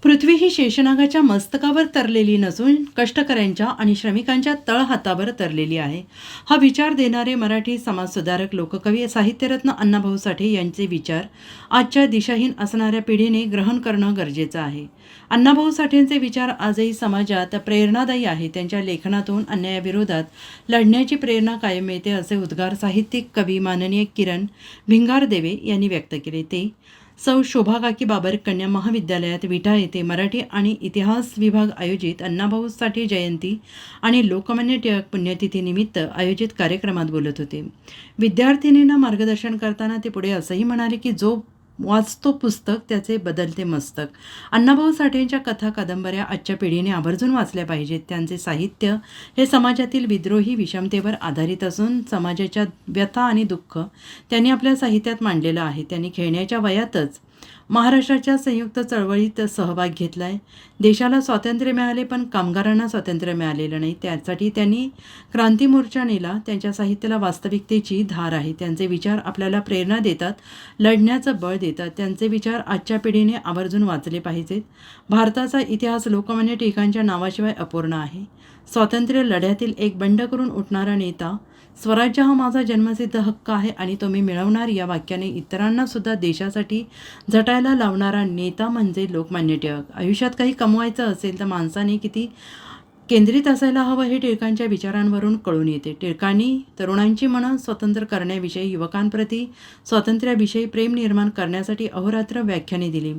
पृथ्वी ही शेषनागाच्या मस्तकावर तरलेली नसून कष्टकऱ्यांच्या आणि श्रमिकांच्या तळहातावर तरलेली आहे. हा विचार देणारे मराठी समाजसुधारक, लोककवी, साहित्यरत्न अण्णाभाऊ साठे यांचे विचार आजच्या दिशाहीन असणाऱ्या पिढीने ग्रहण करणं गरजेचं आहे. अण्णाभाऊ साठेंचे विचार आजही समाजात प्रेरणादायी आहे. त्यांच्या लेखनातून अन्यायाविरोधात लढण्याची प्रेरणा कायम मिळते, असे उद्गार साहित्यिक, कवी माननीय किरण भिंगारदेवे यांनी व्यक्त केले. ते सौ शोभाकाकी बाबर कन्या महाविद्यालयात विटा येथे मराठी आणि इतिहास विभाग आयोजित अण्णाभाऊ साठे जयंती आणि लोकमान्य टिळक पुण्यतिथीनिमित्त आयोजित कार्यक्रमात बोलत होते. विद्यार्थिनींना मार्गदर्शन करताना ते पुढे असंही म्हणाले की जो वाचतो पुस्तक त्याचे बदलते मस्तक. अण्णाभाऊ साठेंच्या कथा, कादंबऱ्या आजच्या पिढीने आवर्जून वाचल्या पाहिजेत. त्यांचे साहित्य हे समाजातील विद्रोही विषमतेवर आधारित असून समाजाच्या व्यथा आणि दुःख त्यांनी आपल्या साहित्यात मांडलेलं आहे. त्यांनी खेळण्याच्या वयातच महाराष्ट्राच्या संयुक्त चळवळीत सहभाग घेतला आहे. देशाला स्वातंत्र्य मिळाले, पण कामगारांना स्वातंत्र्य मिळालेलं नाही. त्यासाठी त्यांनी क्रांती मोर्चा नेला. त्यांच्या साहित्याला वास्तविकतेची धार आहे. त्यांचे विचार आपल्याला प्रेरणा देतात, लढण्याचं बळ देतात. त्यांचे विचार आजच्या पिढीने आवर्जून वाचले पाहिजेत. भारताचा इतिहास लोकमान्य टिळकांच्या नावाशिवाय अपूर्ण आहे. स्वातंत्र्य लढ्यातील एक बंड करून उठणारा नेता, स्वराज्य हा माझा जन्मसिद्ध हक्क आहे आणि तो मी मिळवणार, या वाक्याने इतरांना सुद्धा देशासाठी झटायला लावणारा नेता म्हणजे लोकमान्य टिळक. आयुष्यात काही कमवायचं असेल तर माणसाने किती केंद्रित असायला हवं हे टिळकांच्या विचारांवरून कळून येते. टिळकांनी तरुणांची मनं स्वतंत्र करण्याविषयी, युवकांप्रती स्वातंत्र्याविषयी प्रेम निर्माण करण्यासाठी अहोरात्र व्याख्याने दिली.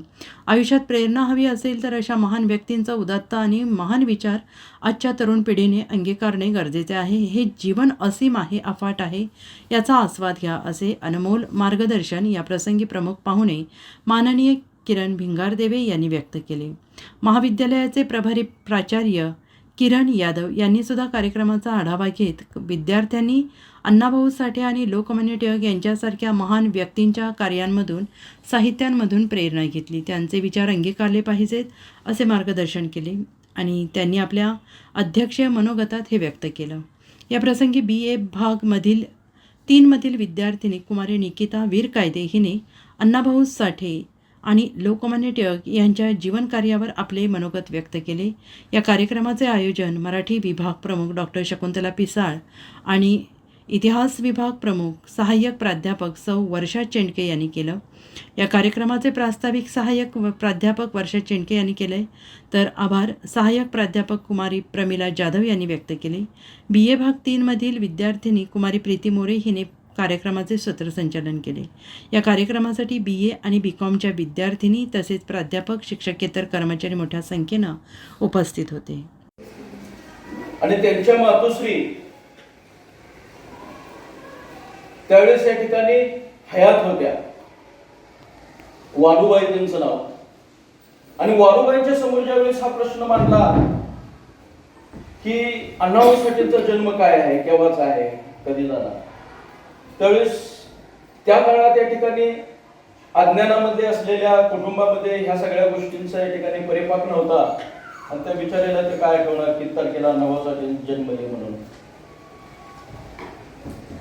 आयुष्यात प्रेरणा हवी असेल तर अशा महान व्यक्तींचा उदात्त आणि महान विचार आजच्या तरुण पिढीने अंगीकारणे गरजेचे आहे. हे जीवन असीम आहे, अफाट आहे, याचा आस्वाद घ्या, असे अनमोल मार्गदर्शन या प्रसंगी प्रमुख पाहुणे माननीय किरण भिंगारदेवे यांनी व्यक्त केले. महाविद्यालयाचे प्रभारी प्राचार्य किरण यादव यांनी सुद्धा कार्यक्रमाचा आढावा घेत विद्यार्थ्यांनी अण्णाभाऊ साठे आणि लोकमान्य टिळक यांच्यासारख्या महान व्यक्तींच्या कार्यांमधून, साहित्यांमधून प्रेरणा घेतली. त्यांचे विचार अंगीकारले पाहिजेत असे मार्गदर्शन केले आणि त्यांनी आपल्या अध्यक्षीय मनोगतात हे व्यक्त केलं. या प्रसंगी BA भाग 3 विद्यार्थिनी कुमारी निकिता वीरकायदे हिने अण्णाभाऊ साठे आणि लोकमान्य टिळक यांच्या जीवनकार्यावर आपले मनोगत व्यक्त केले. या कार्यक्रमाचे आयोजन मराठी विभाग प्रमुख डॉक्टर शकुंतला पिसाळ आणि इतिहास विभाग प्रमुख सहाय्यक प्राध्यापक सौ वर्षा चेंडके यांनी केलं. या कार्यक्रमाचे प्रास्ताविक सहाय्यक प्राध्यापक वर्षा चेंडके यांनी केले, तर आभार सहाय्यक प्राध्यापक कुमारी प्रमिला जाधव यांनी व्यक्त केले. BA भाग 3 विद्यार्थिनी कुमारी प्रीती मोरे हिने कार्यक्रमाचे सूत्रसंचालन केले. या कार्यक्रमासाठी BA आणि BCOMच्या विद्यार्थिनी तसेच प्राध्यापक, शिक्षकेतर कर्मचारी मोठ्या संख्येनं उपस्थित होते. आणि त्यांच्या मातोश्री त्यावेळेस या ठिकाणी हयात होत्या. वालुबाई त्यांचं नाव. आणि वालुबाईंच्या समोर ज्यावेळेस हा प्रश्न मांडला की अण्णाभाऊ साठेंचा जन्म काय आहे, केव्हाचा आहे, कधी झाला, त्यावेळेस त्या काळात या ठिकाणी अज्ञानामध्ये असलेल्या कुटुंबामध्ये ह्या सगळ्या गोष्टींचा या ठिकाणी परिपाक नव्हता. आणि त्या विचारायला ते काय आठवणार किती तारखेला अण्णाभाऊ साठेंचा जन्म आहे म्हणून.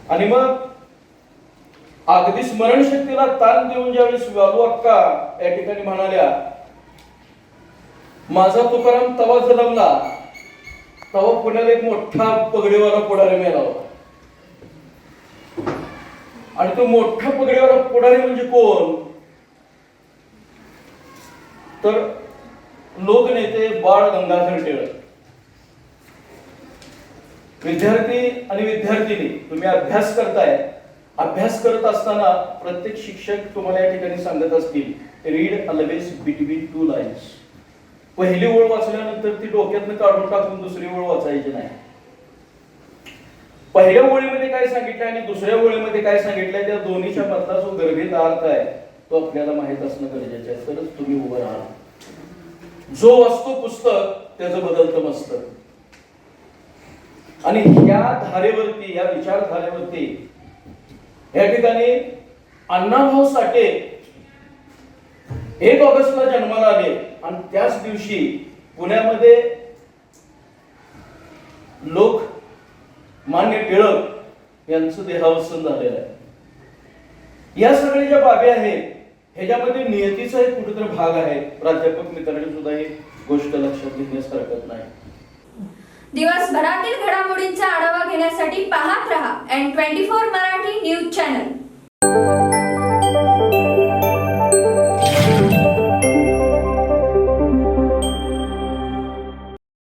आणि मग अगदी स्मरणशक्तीला ताण देऊन ज्यावेळेस वालू अक्का या ठिकाणी म्हणाल्या, माझा तुकाराम तवा जन्मला तवा पुण्याला एक मोठा पगडीवाला पुढारी मेला होता. आणि तो मोठा पगडीवाला पुढारी म्हणजे कोण, तर लोकनेते बाळ गंगाधर टिळक. विद्यार्थी आणि विद्यार्थिनी, तुम्ही अभ्यास करताय. अभ्यास करत असताना प्रत्येक शिक्षक तुम्हाला या ठिकाणी सांगत असतील, रीड ऑलवेज बिटवीन 2 लाईन्स. पहिली ओळ वाचल्यानंतर ती डोक्यातनं काढून टाकून दुसरी ओळ वाचायची नाही. पहिल्या ओळीमध्ये काय सांगितलं आणि दुसऱ्या ओळीमध्ये काय सांगितलंय, त्या दोन्हीच्या मधला जो गर्भित अर्थ आहे तो आपल्याला माहित असणं गरजेचं आहे, तरच तुम्ही उभं राहा. जो वाचतो पुस्तक त्याचं बदलतं मस्तक. आणि या धारेवरती, या विचारधारेवरती या ठिकाणी अण्णाभाऊ साठे 1 ऑगस्टला जन्माला आले आणि त्याच दिवशी पुण्यामध्ये लोकमान्य टिळक यांचं देहावसन झालेलं आहे. या सगळ्या ज्या बाबी आहेत ह्याच्यामध्ये नियतीचा एक कुठेतरी भाग आहे. प्राध्यापक मित्रांनी सुद्धा ही गोष्ट लक्षात घेण्यास हरकत नाही. दिवसभरातील घडामोडींचा आढावा घेण्यासाठी पाहत रहा N24 मराठी न्यूज चॅनल.